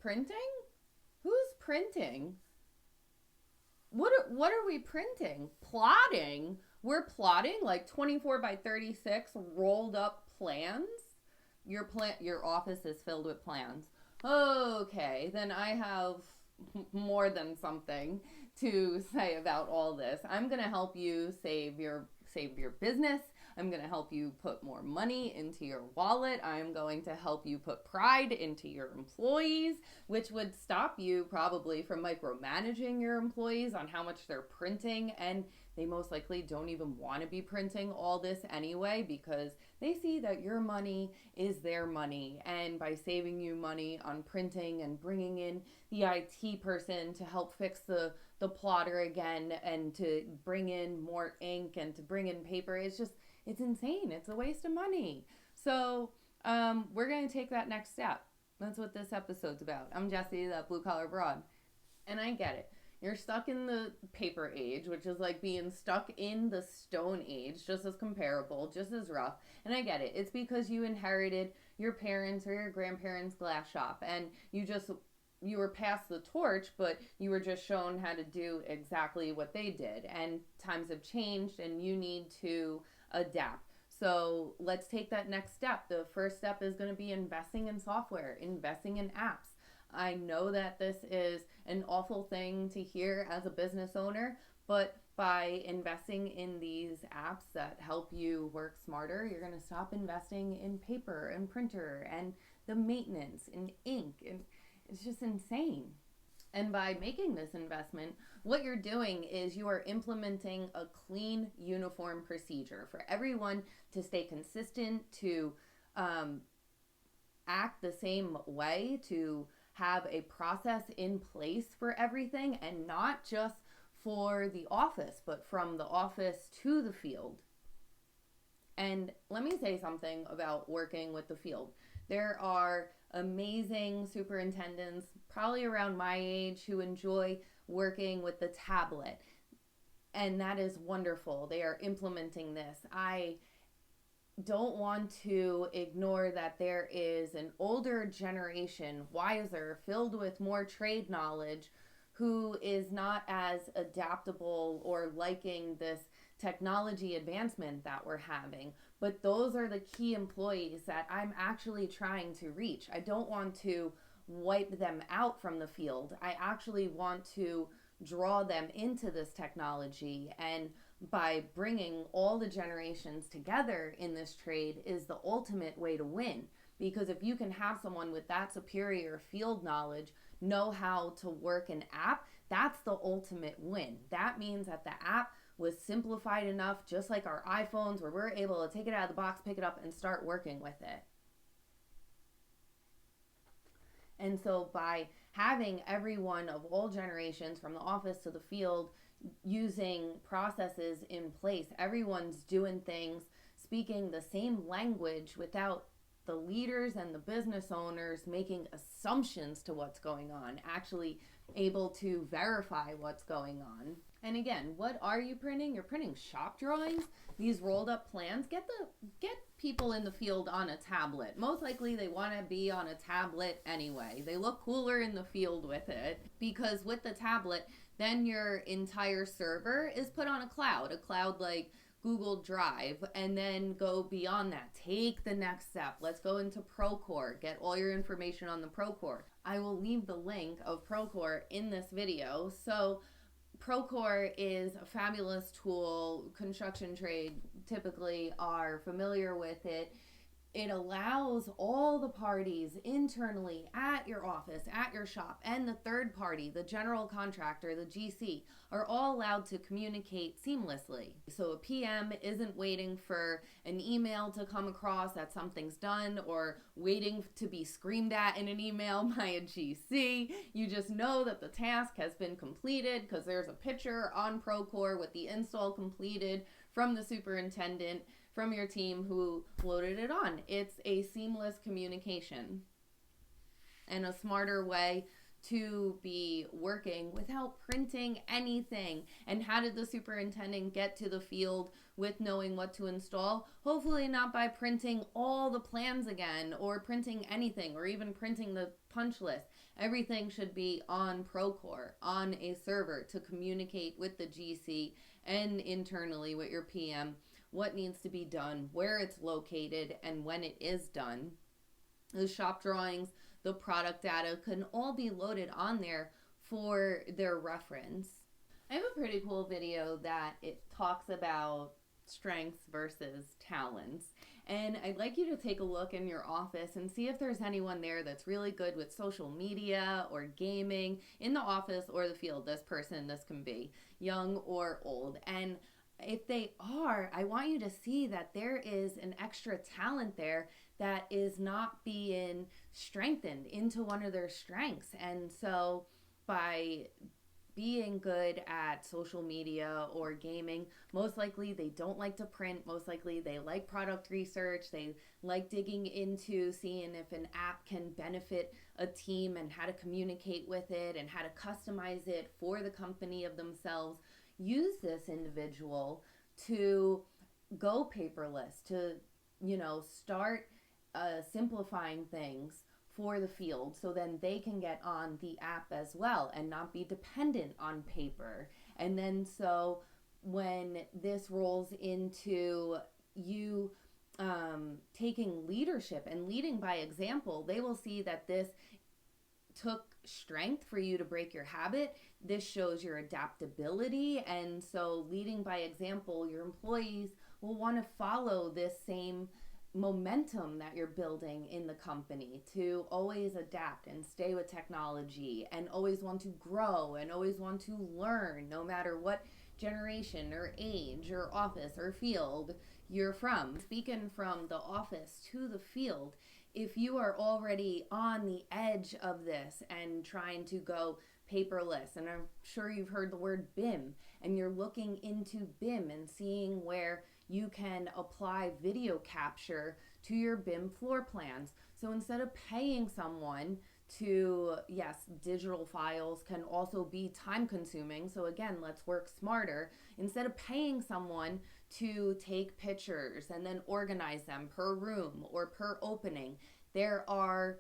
Printing? Who's printing? What are we printing? Plotting? We're plotting like 24 by 36 rolled up plans? Your office is filled with plans. Okay, then I have more than something to say about all this. I'm going to help you save your business. I'm going to help you put more money into your wallet. I'm going to help you put pride into your employees, which would stop you probably from micromanaging your employees on how much they're printing. And they most likely don't even want to be printing all this anyway, because they see that your money is their money. And by saving you money on printing and bringing in the IT person to help fix the plotter again and to bring in more ink and to bring in paper, it's insane. It's a waste of money. So we're going to take that next step. That's what this episode's about. I'm Jessie, that blue collar broad. And I get it. You're stuck in the paper age, which is like being stuck in the stone age, just as comparable, just as rough. And I get it. It's because you inherited your parents' or your grandparents' glass shop, and you were passed the torch, but you were just shown how to do exactly what they did. And times have changed, and you need to adapt. So let's take that next step. The first step is going to be investing in software, investing in apps. I know that this is an awful thing to hear as a business owner, but by investing in these apps that help you work smarter, you're going to stop investing in paper and printer and the maintenance and ink. And it's just insane. And by making this investment, what you're doing is you are implementing a clean, uniform procedure for everyone to stay consistent, to act the same way, to have a process in place for everything, and not just for the office, but from the office to the field. And let me say something about working with the field. There are amazing superintendents, probably around my age, who enjoy working with the tablet. And that is wonderful. They are implementing this. I don't want to ignore that there is an older generation, wiser, filled with more trade knowledge, who is not as adaptable or liking this technology advancement that we're having. But those are the key employees that I'm actually trying to reach. I don't want to wipe them out from the field. I actually want to draw them into this technology, and by bringing all the generations together in this trade is the ultimate way to win. Because if you can have someone with that superior field knowledge know how to work an app, that's the ultimate win. That means that the app was simplified enough, just like our iPhones, where we're able to take it out of the box, pick it up, and start working with it. And so by having everyone of all generations, from the office to the field, using processes in place, everyone's doing things, speaking the same language without the leaders and the business owners making assumptions to what's going on, actually able to verify what's going on. And again, what are you printing? You're printing shop drawings, these rolled up plans. Get people in the field on a tablet. Most likely they want to be on a tablet anyway. They look cooler in the field with it, because with the tablet, then your entire server is put on a cloud like Google Drive, and then go beyond that. Take the next step. Let's go into Procore. Get all your information on the Procore. I will leave the link of Procore in this video. So Procore is a fabulous tool. Construction trade typically are familiar with it. It allows all the parties internally at your office, at your shop, and the third party, the general contractor, the GC, are all allowed to communicate seamlessly. So a PM isn't waiting for an email to come across that something's done, or waiting to be screamed at in an email by a GC. You just know that the task has been completed because there's a picture on Procore with the install completed from the superintendent, from your team who loaded it on. It's a seamless communication and a smarter way to be working without printing anything. And how did the superintendent get to the field with knowing what to install? Hopefully not by printing all the plans again, or printing anything, or even printing the punch list. Everything should be on Procore, on a server, to communicate with the GC and internally with your PM what needs to be done, where it's located, and when it is done. The shop drawings, the product data can all be loaded on there for their reference. I have a pretty cool video that it talks about strengths versus talents. And I'd like you to take a look in your office and see if there's anyone there that's really good with social media or gaming in the office or the field. This can be young or old. And if they are, I want you to see that there is an extra talent there that is not being strengthened into one of their strengths. And so by being good at social media or gaming, most likely they don't like to print. Most likely they like product research. They like digging into seeing if an app can benefit a team and how to communicate with it and how to customize it for the company of themselves. Use this individual to go paperless, to, start simplifying things for the field, so then they can get on the app as well and not be dependent on paper. And then so when this rolls into you taking leadership and leading by example, they will see that this took strength for you to break your habit. This shows your adaptability. And so leading by example, your employees will want to follow this same momentum that you're building in the company, to always adapt and stay with technology and always want to grow and always want to learn, no matter what generation or age or office or field you're from. Speaking from the office to the field, if you are already on the edge of this and trying to go paperless, and I'm sure you've heard the word BIM, and you're looking into BIM and seeing where you can apply video capture to your BIM floor plans. So instead of paying someone to, yes, digital files can also be time consuming. So again, let's work smarter. Instead of paying someone to take pictures and then organize them per room or per opening, there are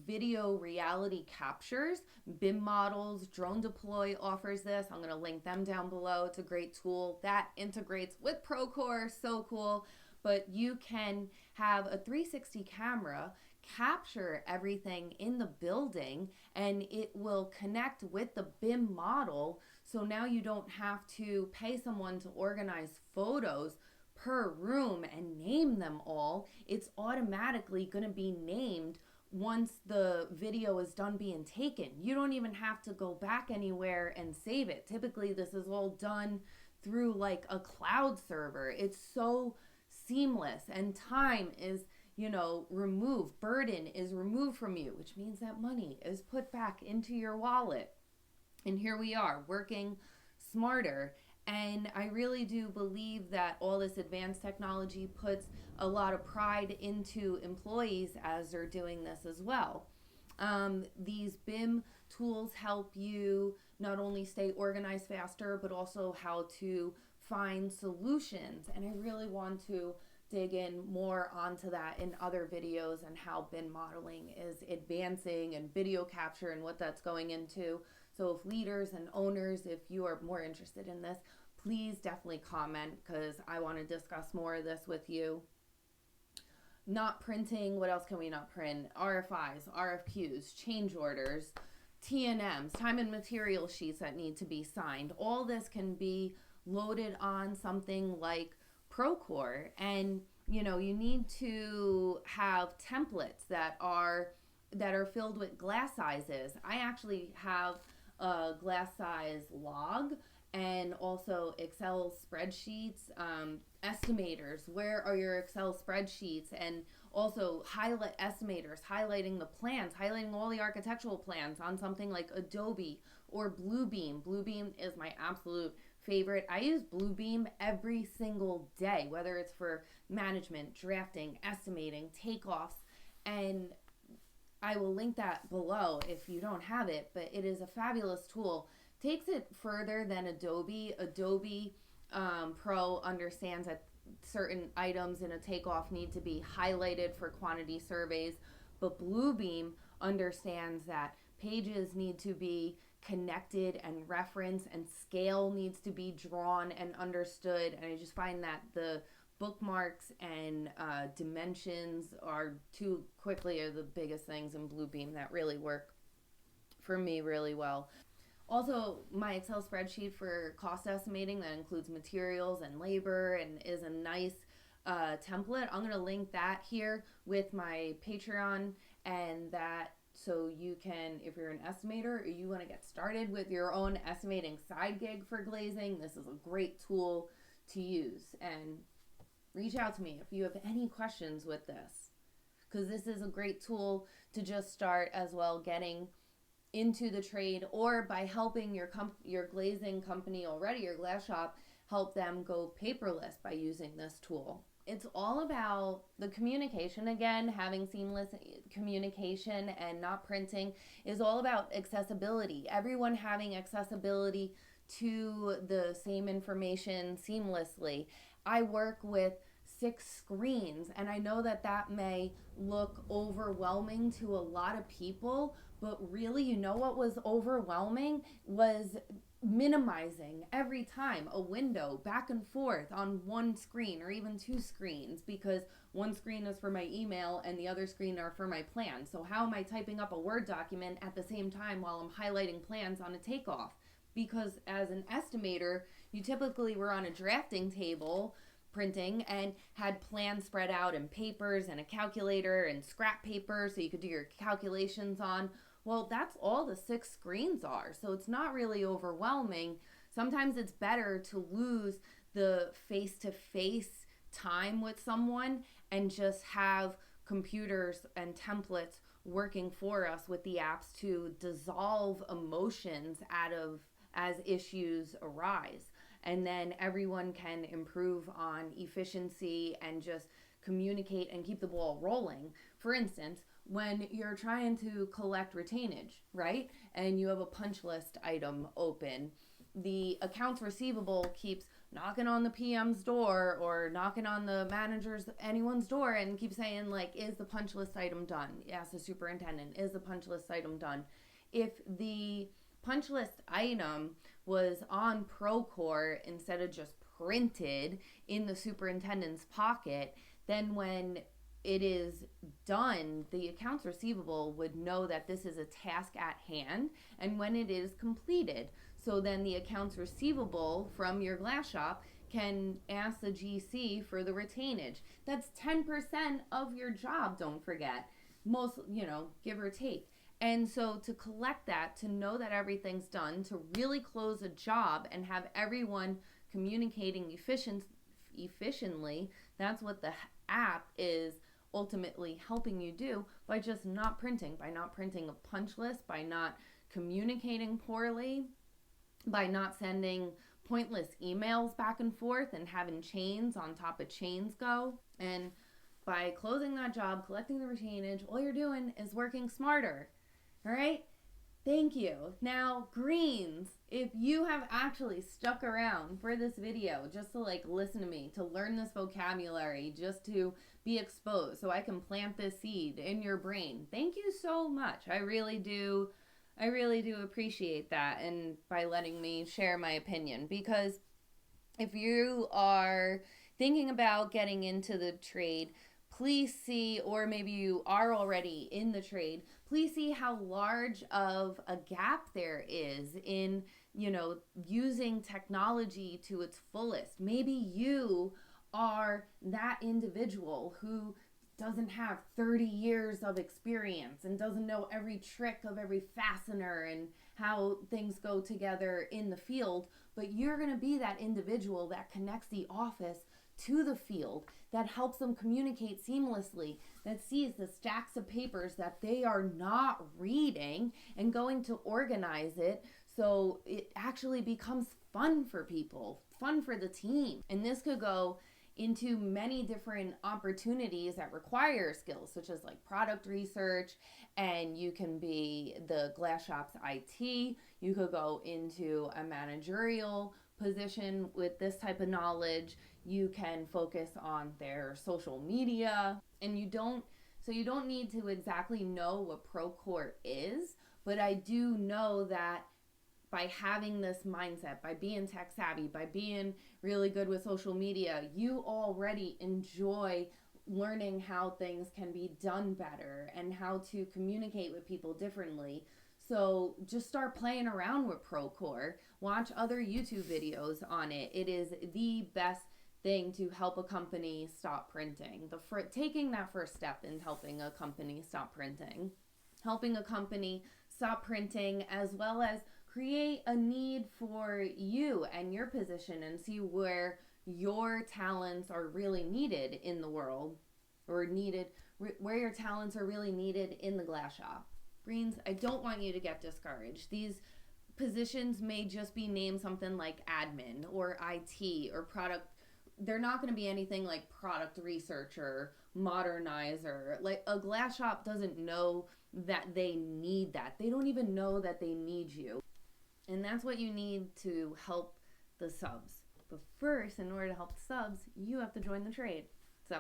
video reality captures. BIM Models, Drone Deploy offers this. I'm going to link them down below. It's a great tool that integrates with Procore. So cool. But you can have a 360 camera capture everything in the building, and it will connect with the BIM model. So now you don't have to pay someone to organize photos per room and name them all. It's automatically going to be named once the video is done being taken. You don't even have to go back anywhere and save it. Typically, this is all done through like a cloud server. It's so seamless, and time is, removed. Burden is removed from you, which means that money is put back into your wallet. And here we are working smarter. And I really do believe that all this advanced technology puts a lot of pride into employees as they're doing this as well. These BIM tools help you not only stay organized faster, but also how to find solutions. And I really want to dig in more onto that in other videos, and how BIM modeling is advancing and video capture and what that's going into. So if leaders and owners, if you are more interested in this, please definitely comment, because I want to discuss more of this with you. Not printing, what else can we not print? RFIs, RFQs, change orders, T&Ms, time and material sheets that need to be signed. All this can be loaded on something like Procore, and you need to have templates that are filled with glass sizes. I actually have a glass size log, and also Excel spreadsheets, estimators. Where are your Excel spreadsheets? And also highlight estimators, highlighting the plans, highlighting all the architectural plans on something like Adobe or Bluebeam. Bluebeam is my absolute favorite. I use Bluebeam every single day, whether it's for management, drafting, estimating, takeoffs, and I will link that below if you don't have it, but it is a fabulous tool. Takes it further than Adobe. Adobe Pro understands that certain items in a takeoff need to be highlighted for quantity surveys, but Bluebeam understands that pages need to be connected and referenced, and scale needs to be drawn and understood. And I just find that the bookmarks and dimensions are the biggest things in Bluebeam that really work for me really well. Also, my Excel spreadsheet for cost estimating that includes materials and labor and is a nice template. I'm going to link that here with my Patreon, and that so you can, if you're an estimator or you want to get started with your own estimating side gig for glazing, this is a great tool to use. And reach out to me if you have any questions with this, because this is a great tool to just start as well getting into the trade, or by helping your glazing company already, your glass shop, help them go paperless by using this tool. It's all about the communication again. Having seamless communication and not printing is all about accessibility. Everyone having accessibility to the same information seamlessly. I work with 6 screens, and I know that that may look overwhelming to a lot of people, but really, you know what was overwhelming was minimizing every time a window back and forth on one screen or even 2 screens, because one screen is for my email and the other screen are for my plans. So how am I typing up a Word document at the same time while I'm highlighting plans on a takeoff? Because as an estimator, you typically were on a drafting table printing and had plans spread out in papers and a calculator and scrap paper so you could do your calculations on. Well, that's all the 6 screens are. So it's not really overwhelming. Sometimes it's better to lose the face-to-face time with someone and just have computers and templates working for us with the apps to dissolve emotions out of as issues arise. And then everyone can improve on efficiency and just communicate and keep the ball rolling. For instance, when you're trying to collect retainage, right? And you have a punch list item open, the accounts receivable keeps knocking on the PM's door or knocking on the manager's, anyone's door, and keeps saying, like, is the punch list item done? Ask the superintendent, is the punch list item done? If the punch list item was on Procore instead of just printed in the superintendent's pocket, then when it is done, the accounts receivable would know that this is a task at hand and when it is completed. So then the accounts receivable from your glass shop can ask the GC for the retainage. That's 10% of your job, don't forget. Most, give or take. And so to collect that, to know that everything's done, to really close a job and have everyone communicating efficiently, that's what the app is ultimately helping you do by just not printing, by not printing a punch list, by not communicating poorly, by not sending pointless emails back and forth and having chains on top of chains go. And by closing that job, collecting the retainage, all you're doing is working smarter. All right? Thank you. Now, greens, if you have actually stuck around for this video just to listen to me, to learn this vocabulary, just to be exposed so I can plant this seed in your brain, thank you so much. I really do appreciate that, and by letting me share my opinion, because if you are thinking about getting into the trade, please see, or maybe you are already in the trade, please see how large of a gap there is in, using technology to its fullest. Maybe you are that individual who doesn't have 30 years of experience and doesn't know every trick of every fastener and how things go together in the field, but you're going to be that individual that connects the office to the field, that helps them communicate seamlessly, that sees the stacks of papers that they are not reading and going to organize it so it actually becomes fun for people, fun for the team. And this could go into many different opportunities that require skills, such as like product research, and you can be the glass shop's IT. You could go into a managerial position with this type of knowledge. You can focus on their social media, and you don't need to exactly know what Procore is, but I do know that by having this mindset, by being tech savvy, by being really good with social media, you already enjoy learning how things can be done better and how to communicate with people differently. So just start playing around with Procore. Watch other YouTube videos on it. It is the best thing to help a company stop printing. Taking that first step in helping a company stop printing. Helping a company stop printing, as well as create a need for you and your position and see where your talents are really needed in the world, or where your talents are really needed in the glass shop. Greens, I don't want you to get discouraged. These positions may just be named something like admin or IT or product. They're not going to be anything like product researcher, modernizer. Like, a glass shop doesn't know that they need that. They don't even know that they need you. And that's what you need to help the subs. But first, in order to help the subs, you have to join the trade. So,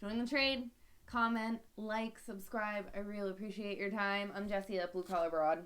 join the trade, comment, like, subscribe. I really appreciate your time. I'm Jessie, that Blue Collar Broad.